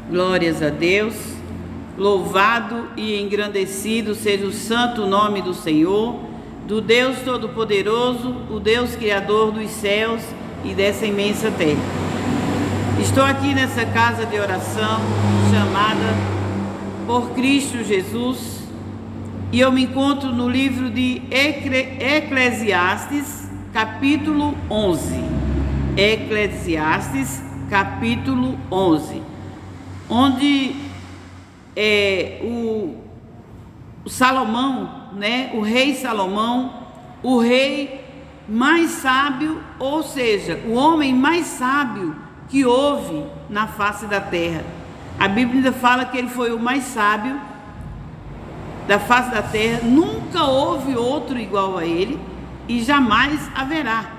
Glórias a Deus. Louvado e engrandecido seja o santo nome do Senhor, do Deus Todo-Poderoso, o Deus Criador dos céus e dessa imensa terra. Estou aqui nessa casa de oração chamada por Cristo Jesus e eu me encontro no livro de Eclesiastes, capítulo 11. Eclesiastes, capítulo 11, onde o Salomão, o rei Salomão, o rei mais sábio, ou seja, o homem mais sábio que houve na face da terra. A Bíblia ainda fala que ele foi o mais sábio da face da terra, nunca houve outro igual a ele e jamais haverá,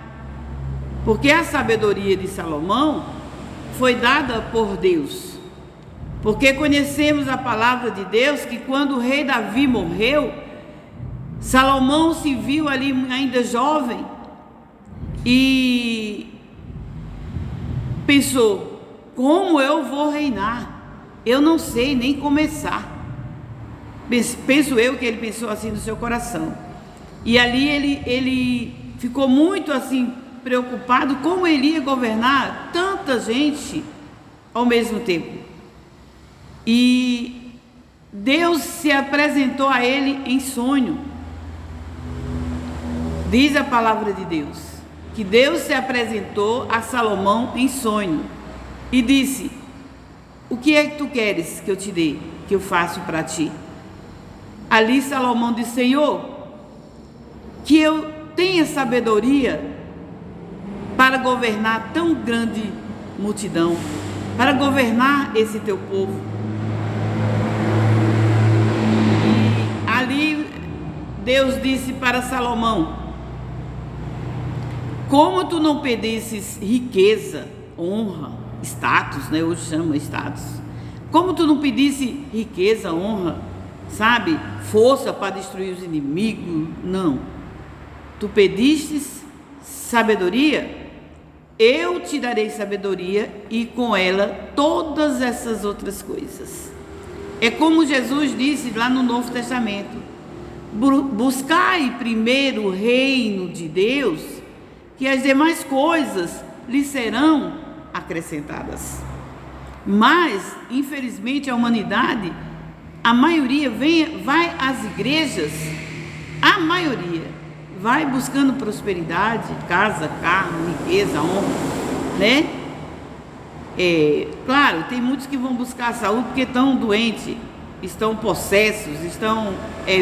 porque a sabedoria de Salomão foi dada por Deus. Porque conhecemos a palavra de Deus que quando o rei Davi morreu, Salomão se viu ali ainda jovem e pensou: como eu vou reinar? Eu não sei nem começar. Penso eu que ele pensou assim no seu coração. E ali ele ficou muito assim preocupado como ele ia governar tanta gente ao mesmo tempo. E Deus se apresentou a ele em sonho. Diz a palavra de Deus que Deus se apresentou a Salomão em sonho e disse: o que é que tu queres que eu te dê, que eu faço para ti? Ali Salomão disse: Senhor, que eu tenha sabedoria para governar tão grande multidão, para governar esse teu povo. E ali Deus disse para Salomão: como tu não pedisses riqueza, honra, status, hoje chama status, como tu não pedisse riqueza, honra, sabe, força para destruir os inimigos, não, tu pedistes sabedoria, eu te darei sabedoria e com ela todas essas outras coisas. É como Jesus disse lá no Novo Testamento: buscai primeiro o reino de Deus, que as demais coisas lhe serão acrescentadas. Mas, infelizmente, a humanidade, a maioria vai às igrejas, a maioria vai buscando prosperidade, casa, carro, riqueza, honra, claro, tem muitos que vão buscar a saúde porque estão doentes, estão possessos, estão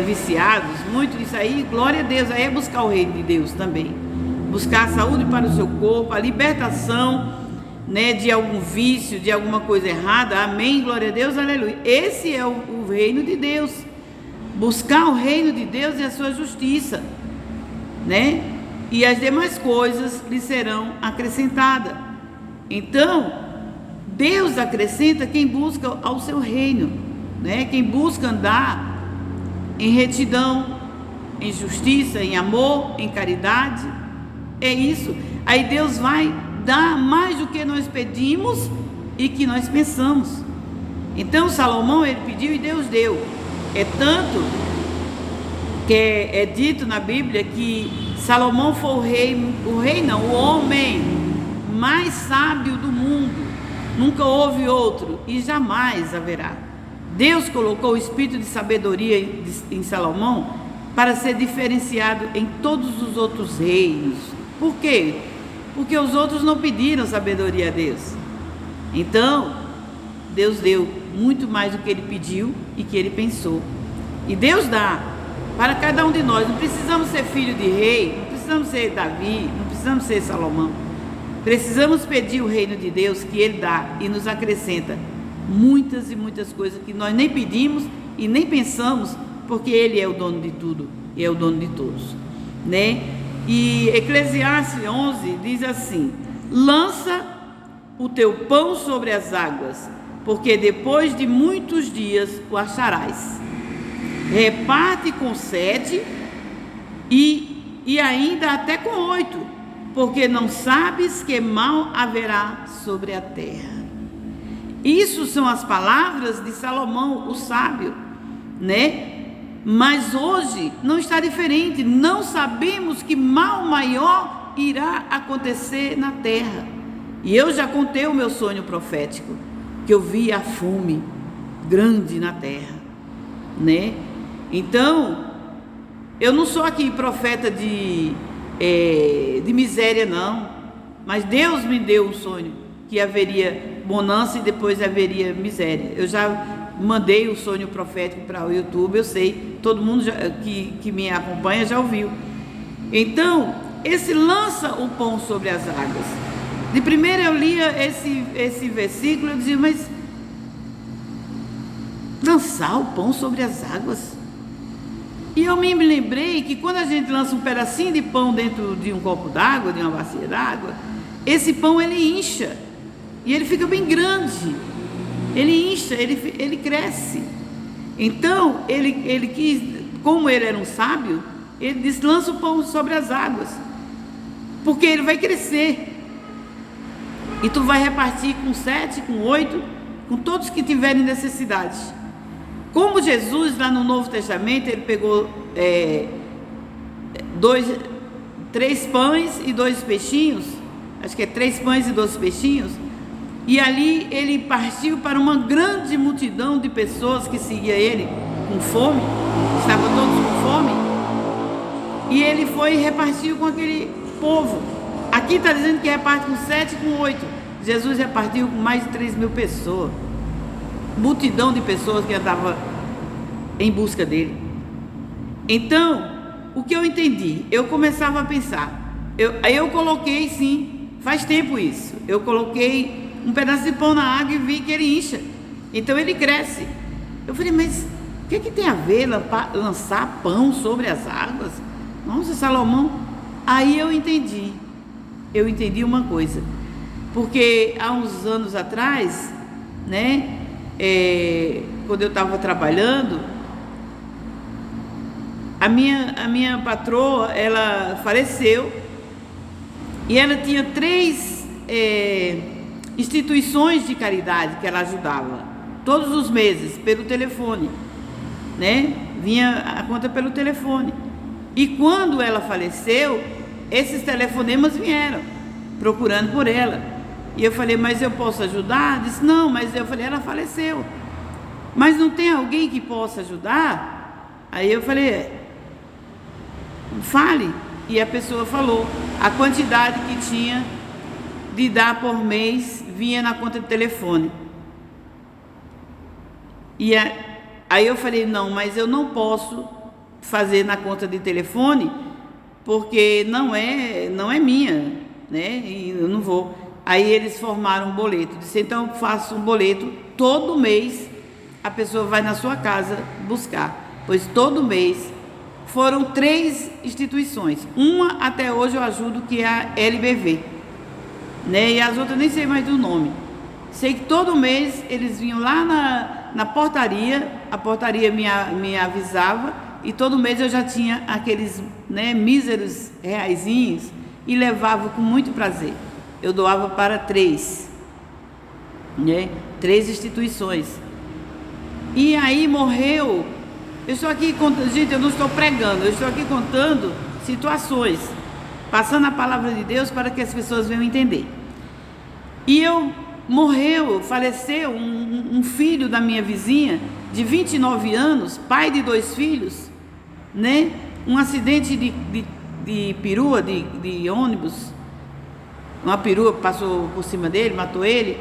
viciados, muito disso aí, glória a Deus, aí é buscar o reino de Deus também, buscar a saúde para o seu corpo, a libertação, de algum vício, de alguma coisa errada, amém, glória a Deus, aleluia. Esse é o reino de Deus, buscar o reino de Deus e a sua justiça, e as demais coisas lhe serão acrescentadas. Então, Deus acrescenta quem busca ao seu reino, quem busca andar em retidão, em justiça, em amor, em caridade, é isso. Aí Deus vai dar mais do que nós pedimos e que nós pensamos. Então Salomão, ele pediu e Deus deu. É tanto que é dito na Bíblia que Salomão foi o homem mais sábio do mundo. Nunca houve outro e jamais haverá. Deus colocou o espírito de sabedoria em Salomão para ser diferenciado em todos os outros reinos. Por quê? Porque os outros não pediram sabedoria a Deus. Então, Deus deu muito mais do que ele pediu e que ele pensou. E Deus dá para cada um de nós. Não precisamos ser filho de rei, não precisamos ser Davi, não precisamos ser Salomão. Precisamos pedir o reino de Deus que ele dá e nos acrescenta muitas e muitas coisas que nós nem pedimos e nem pensamos, porque ele é o dono de tudo e é o dono de todos, E Eclesiastes 11 diz assim: lança o teu pão sobre as águas, porque depois de muitos dias o acharás. Reparte com 7 e ainda até com 8, porque não sabes que mal haverá sobre a terra. Isso são as palavras de Salomão, o sábio, né? Mas hoje não está diferente. Não sabemos que mal maior irá acontecer na terra. E eu já contei o meu sonho profético, que eu vi a fome grande na terra, né? Então, eu não sou aqui profeta de miséria, não. Mas Deus me deu um sonho que haveria bonança e depois haveria miséria. Eu já mandei o sonho profético para o YouTube, eu sei, todo mundo que me acompanha já ouviu. Então, esse lança o pão sobre as águas. De primeira eu lia esse versículo, eu dizia, mas lançar o pão sobre as águas? E eu me lembrei que quando a gente lança um pedacinho de pão dentro de um copo d'água, de uma bacia d'água, esse pão ele incha, e ele fica bem grande, ele incha, ele cresce. Então, ele quis, como ele era um sábio, ele disse, lança o pão sobre as águas, porque ele vai crescer. E tu vai repartir com 7, com 8, com todos que tiverem necessidade. Como Jesus, lá no Novo Testamento, ele pegou 3 pães e 2 peixinhos, acho que é 3 pães e 2 peixinhos, e ali ele partiu para uma grande multidão de pessoas que seguia ele com fome, estavam todos com fome, e ele foi e repartiu com aquele povo. Aqui está dizendo que reparte com 7 e com 8. Jesus repartiu com mais de 3.000 pessoas. Multidão de pessoas que andavam em busca dele. Então, o que eu entendi? Eu começava a pensar. Aí eu coloquei, sim, faz tempo isso. Eu coloquei um pedaço de pão na água e vi que ele incha. Então ele cresce. Eu falei, mas o que tem a ver lançar pão sobre as águas? Nossa, Salomão. Aí eu entendi. Eu entendi uma coisa. Porque há uns anos atrás, né, quando eu estava trabalhando, a minha patroa, ela faleceu e ela tinha 3 instituições de caridade que ela ajudava todos os meses pelo telefone, né? Vinha a conta pelo telefone. E quando ela faleceu, esses telefonemas vieram procurando por ela. E eu falei, mas eu posso ajudar? Disse, não, mas eu falei, ela faleceu. Mas não tem alguém que possa ajudar? Aí eu falei, fale. E a pessoa falou, a quantidade que tinha de dar por mês vinha na conta de telefone. E aí eu falei, não, mas eu não posso fazer na conta de telefone, porque não é minha, né? E eu não vou. Aí eles formaram um boleto. Disse, então eu faço um boleto, todo mês a pessoa vai na sua casa buscar. Pois todo mês foram 3 instituições. Uma até hoje eu ajudo, que é a LBV, né? E as outras nem sei mais do nome. Sei que todo mês eles vinham lá na portaria, a portaria me avisava, e todo mês eu já tinha aqueles, né, míseros reaisinhos e levava com muito prazer. Eu doava para 3, né? 3 instituições. E aí morreu. Eu estou aqui contando, gente, eu não estou pregando, eu estou aqui contando situações, passando a palavra de Deus para que as pessoas venham entender. E faleceu um filho da minha vizinha, de 29 anos, pai de 2 filhos, né? Um acidente de perua, de ônibus. Uma perua passou por cima dele, matou ele.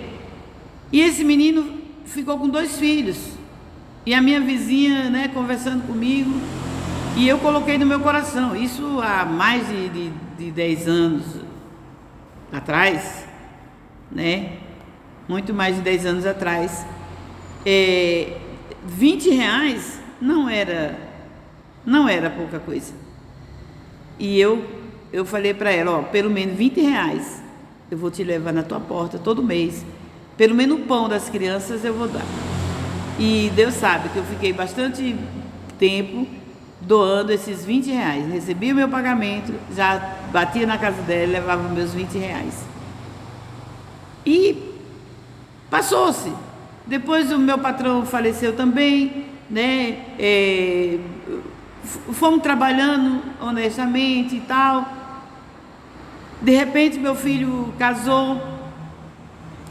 E esse menino ficou com 2 filhos. E a minha vizinha, né, conversando comigo, e eu coloquei no meu coração, isso há mais de 10 anos atrás, né? Muito mais de 10 anos atrás. 20 reais não era pouca coisa. E eu falei para ela, pelo menos 20 reais eu vou te levar na tua porta todo mês, pelo menos o pão das crianças eu vou dar. E Deus sabe que eu fiquei bastante tempo doando esses 20 reais. Recebi o meu pagamento, já batia na casa dela e levava meus 20 reais. E passou-se. Depois o meu patrão faleceu também, né? Fomos trabalhando honestamente e tal. De repente meu filho casou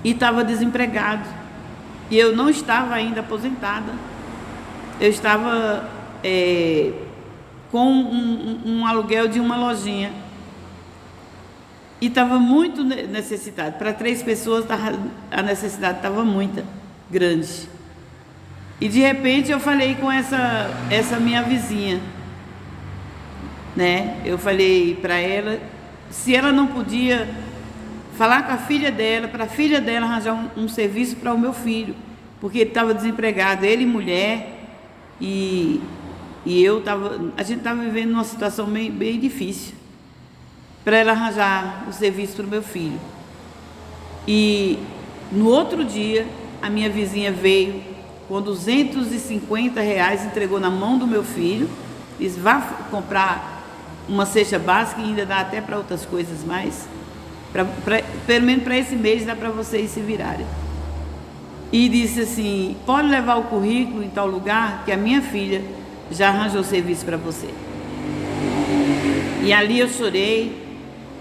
e estava desempregado. E eu não estava ainda aposentada. Eu estava com um aluguel de uma lojinha. E estava muito necessitado. Para 3 pessoas a necessidade estava muito grande. E de repente eu falei com essa minha vizinha, né? Eu falei para ela se ela não podia falar com a filha dela, para a filha dela arranjar um serviço para o meu filho, porque ele estava desempregado, ele e mulher, e a gente estava vivendo numa situação bem difícil, para ela arranjar o serviço para o meu filho. E no outro dia, a minha vizinha veio com R$250, entregou na mão do meu filho, disse: vá comprar uma cesta básica e ainda dá até para outras coisas mais, pelo menos para esse mês dá para vocês se virarem. E disse assim: pode levar o currículo em tal lugar que a minha filha já arranjou serviço para você. E ali eu chorei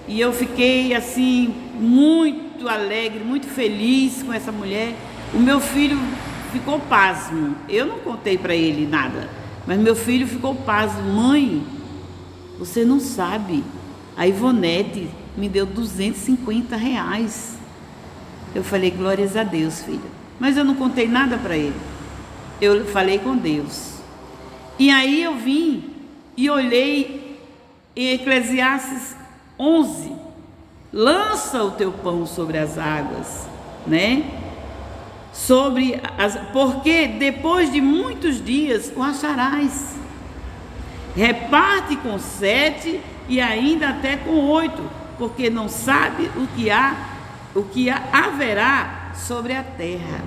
e eu fiquei assim muito alegre, muito feliz com essa mulher. O meu filho ficou pasmo. Eu não contei para ele nada, mas meu filho ficou pasmo. Mãe, você não sabe, a Ivonete me deu R$250. Eu falei: glórias a Deus, filha. Mas eu não contei nada para ele. Eu falei com Deus. E aí eu vim e olhei em Eclesiastes 11. Lança o teu pão sobre as águas, né? Porque depois de muitos dias o acharás. Reparte com 7 e ainda até com 8, porque não sabe o que haverá sobre a terra.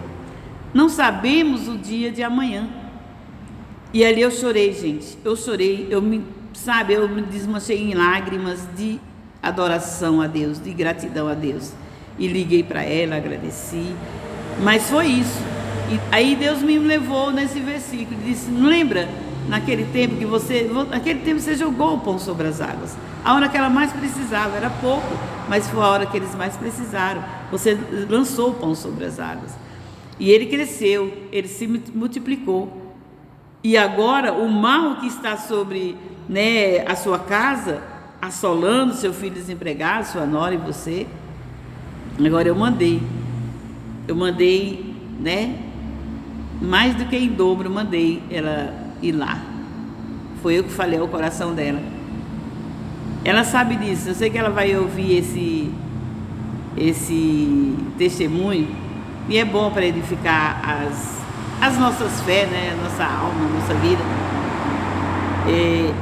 Não sabemos o dia de amanhã. E ali eu chorei, gente. Eu chorei, eu me desmanchei em lágrimas de adoração a Deus, de gratidão a Deus. E liguei para ela, agradeci. Mas foi isso. E aí Deus me levou nesse versículo e disse: não lembra naquele tempo naquele tempo você jogou o pão sobre as águas? A hora que ela mais precisava, era pouco, mas foi a hora que eles mais precisaram. Você lançou o pão sobre as águas. E ele cresceu, ele se multiplicou. E agora o mal que está sobre, né, a sua casa, assolando seu filho desempregado, sua nora e você, agora eu mandei, né, mais do que em dobro, mandei ela ir lá. Foi eu que falei ao coração dela. Ela sabe disso. Eu sei que ela vai ouvir esse testemunho, e é bom para edificar as nossas fé, né, a nossa alma, a nossa vida.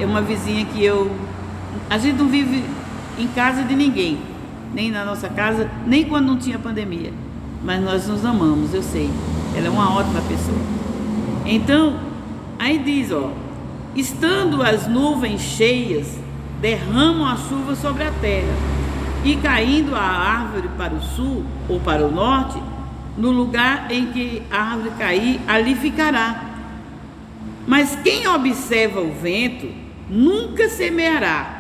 É uma vizinha que a gente não vive em casa de ninguém, nem na nossa casa, nem quando não tinha pandemia, mas nós nos amamos, eu sei. Ela é uma ótima pessoa. Então, aí diz, estando as nuvens cheias, derramam a chuva sobre a terra, e caindo a árvore para o sul ou para o norte, no lugar em que a árvore cair, ali ficará. Mas quem observa o vento nunca semeará,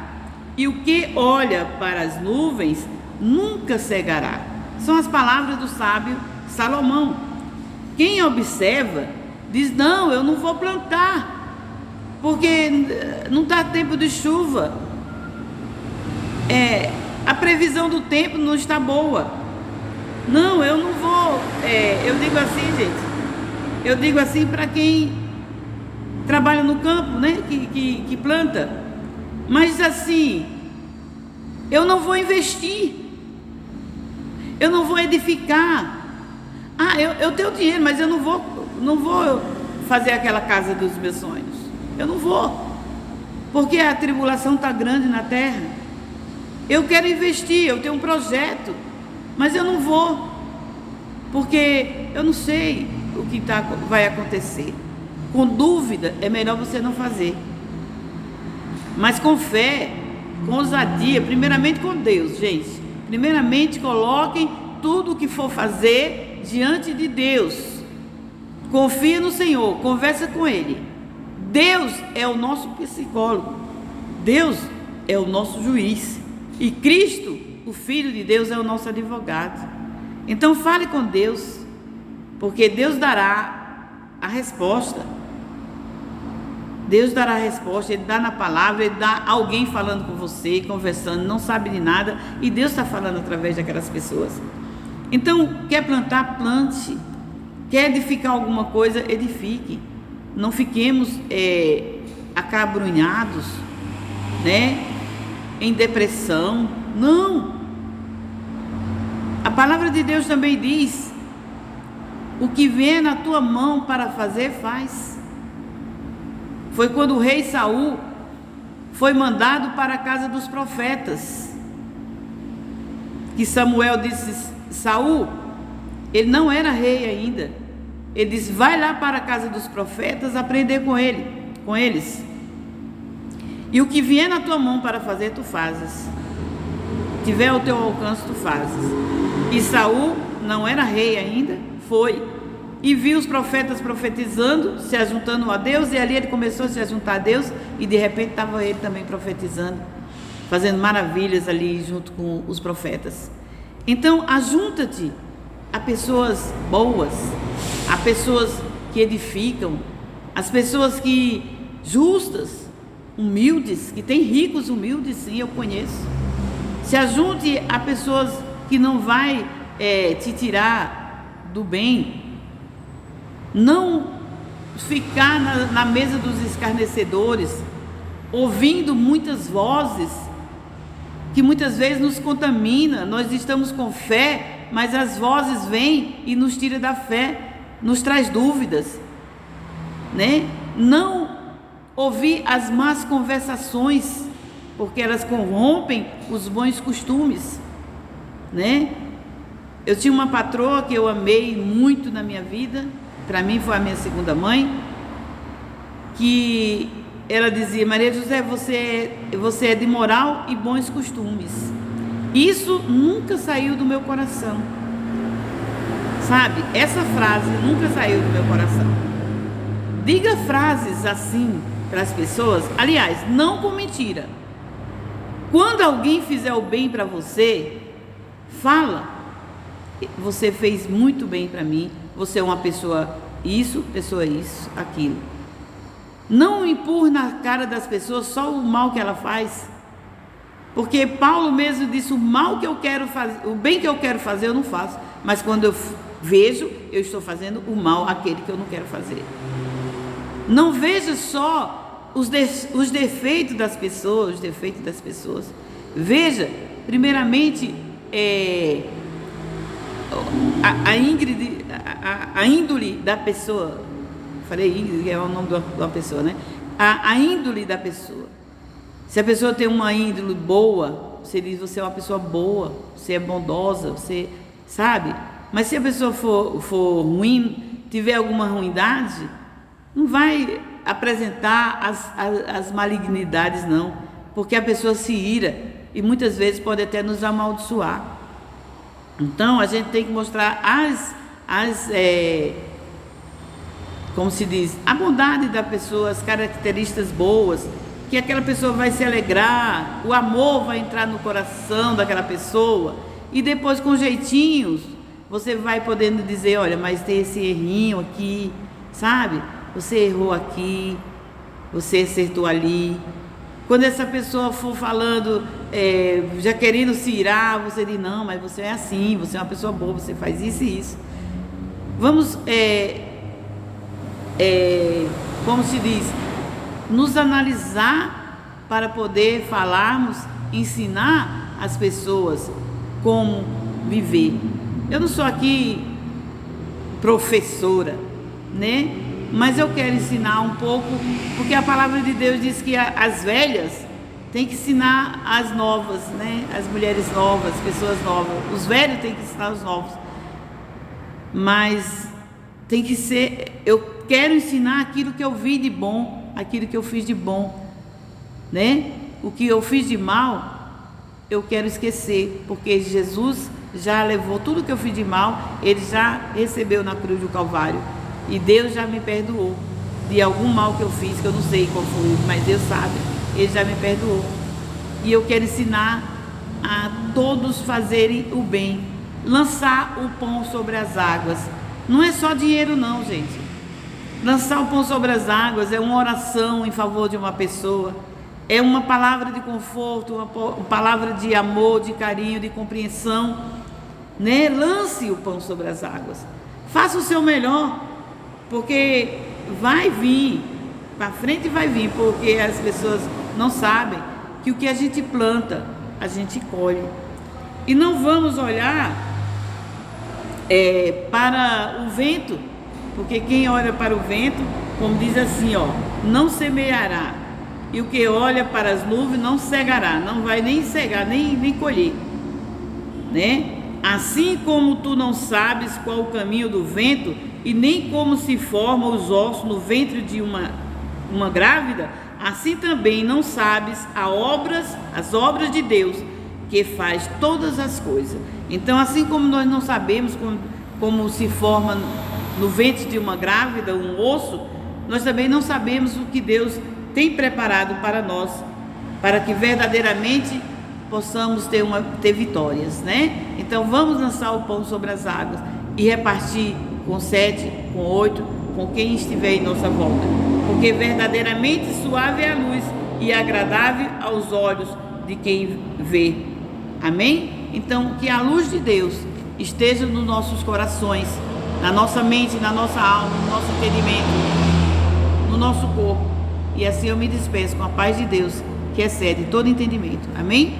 e o que olha para as nuvens nunca cegará. São as palavras do sábio Salomão. Quem observa diz: não, eu não vou plantar, porque não está tempo de chuva, a previsão do tempo não está boa. Não, eu não vou. Eu digo assim, gente, eu digo assim para quem trabalha no campo, né, que planta. Mas assim, eu não vou investir, eu não vou edificar. Eu tenho dinheiro, mas eu não vou fazer aquela casa dos meus sonhos. Eu não vou, porque a tribulação está grande na terra. Eu quero investir, eu tenho um projeto, mas eu não vou, porque eu não sei o que vai acontecer. Com dúvida, é melhor você não fazer. Mas com fé, com ousadia, primeiramente com Deus, gente. Primeiramente, coloquem tudo o que for fazer diante de Deus. Confia no Senhor, conversa com Ele. Deus é o nosso psicólogo, Deus é o nosso juiz, e Cristo, o Filho de Deus, é o nosso advogado. Então fale com Deus, porque Deus dará a resposta. Deus dará a resposta, Ele dá na palavra, Ele dá alguém falando com você, conversando, não sabe de nada, e Deus está falando através daquelas pessoas. Então, quer plantar, plante. Quer edificar alguma coisa, edifique. Não fiquemos acabrunhados, né? Em depressão. Não. A palavra de Deus também diz: o que vier na tua mão para fazer, faz. Foi quando o rei Saul foi mandado para a casa dos profetas, que Samuel disse: Saul, ele não era rei ainda. Ele disse: vai lá para a casa dos profetas aprender com eles. E o que vier na tua mão para fazer, tu fazes. Tiver ao teu alcance, tu fazes. E Saul não era rei ainda, foi. E viu os profetas profetizando, se ajuntando a Deus, e ali ele começou a se ajuntar a Deus, e de repente estava ele também profetizando, fazendo maravilhas ali junto com os profetas. Então, ajunta-te a pessoas boas, a pessoas que edificam, as pessoas que justas, humildes, que tem ricos humildes, sim, eu conheço. Se ajunte a pessoas que não vai te tirar do bem. Não ficar na mesa dos escarnecedores, ouvindo muitas vozes, que muitas vezes nos contamina. Nós estamos com fé, mas as vozes vêm e nos tira da fé, nos traz dúvidas, né? Não ouvir as más conversações, porque elas corrompem os bons costumes, né? Eu tinha uma patroa que eu amei muito na minha vida, para mim foi a minha segunda mãe, que ela dizia: Maria José, você é de moral e bons costumes. Isso nunca saiu do meu coração, sabe? Essa frase nunca saiu do meu coração. Diga frases assim para as pessoas, aliás, não com mentira. Quando alguém fizer o bem para você, fala: você fez muito bem para mim, você é uma pessoa isso, aquilo. Não empurre na cara das pessoas só o mal que ela faz, porque Paulo mesmo disse: o mal que eu quero fazer, o bem que eu quero fazer eu não faço, mas quando eu vejo, eu estou fazendo o mal àquele que eu não quero fazer. Não veja só os defeitos das pessoas, veja primeiramente a índole da pessoa. Falei índole, é o nome de uma pessoa, né? A índole da pessoa. Se a pessoa tem uma índole boa, você diz: você é uma pessoa boa, você é bondosa, você sabe. Mas se a pessoa for ruim, tiver alguma ruindade, não vai apresentar as malignidades, não, porque a pessoa se ira e muitas vezes pode até nos amaldiçoar. Então a gente tem que mostrar como se diz, a bondade da pessoa, as características boas, que aquela pessoa vai se alegrar, o amor vai entrar no coração daquela pessoa, e depois com jeitinhos você vai podendo dizer: olha, mas tem esse errinho aqui, sabe? Você errou aqui, você acertou ali. Quando essa pessoa for falando, já querendo se irar, você diz: não, mas você é assim, você é uma pessoa boa, você faz isso e isso. Vamos, como se diz, nos analisar para poder falarmos, ensinar as pessoas como viver. Eu não sou aqui professora, né? Mas eu quero ensinar um pouco, porque a palavra de Deus diz que as velhas têm que ensinar as novas, né? As mulheres novas, pessoas novas. Os velhos têm que ensinar os novos. Mas tem que ser, eu quero ensinar aquilo que eu vi de bom, aquilo que eu fiz de bom, né? O que eu fiz de mal, eu quero esquecer, porque Jesus já levou tudo que eu fiz de mal, Ele já recebeu na cruz do Calvário. E Deus já me perdoou de algum mal que eu fiz, que eu não sei qual foi, mas Deus sabe, Ele já me perdoou. E eu quero ensinar a todos fazerem o bem, lançar o pão sobre as águas. Não é só dinheiro não, gente. Lançar o pão sobre as águas é uma oração em favor de uma pessoa, é uma palavra de conforto, uma palavra de amor, de carinho, de compreensão, né? Lance o pão sobre as águas, faça o seu melhor, porque vai vir, para frente vai vir, porque as pessoas não sabem que o que a gente planta, a gente colhe. E não vamos olhar para o vento, porque quem olha para o vento, como diz assim, ó, não semeará, e o que olha para as nuvens não cegará, não vai nem cegar, nem colher, né? Assim como tu não sabes qual o caminho do vento, e nem como se formam os ossos no ventre de uma grávida, assim também não sabes as obras de Deus, que faz todas as coisas. Então, assim como nós não sabemos como se forma no ventre de uma grávida um osso, nós também não sabemos o que Deus tem preparado para nós, para que verdadeiramente possamos ter vitórias, né? Então vamos lançar o pão sobre as águas e repartir com 7, com 8, com quem estiver em nossa volta, porque verdadeiramente suave é a luz e agradável aos olhos de quem vê. Amém? Então que a luz de Deus esteja nos nossos corações, na nossa mente, na nossa alma, no nosso entendimento, no nosso corpo. E assim eu me despeço com a paz de Deus, que excede todo entendimento. Amém?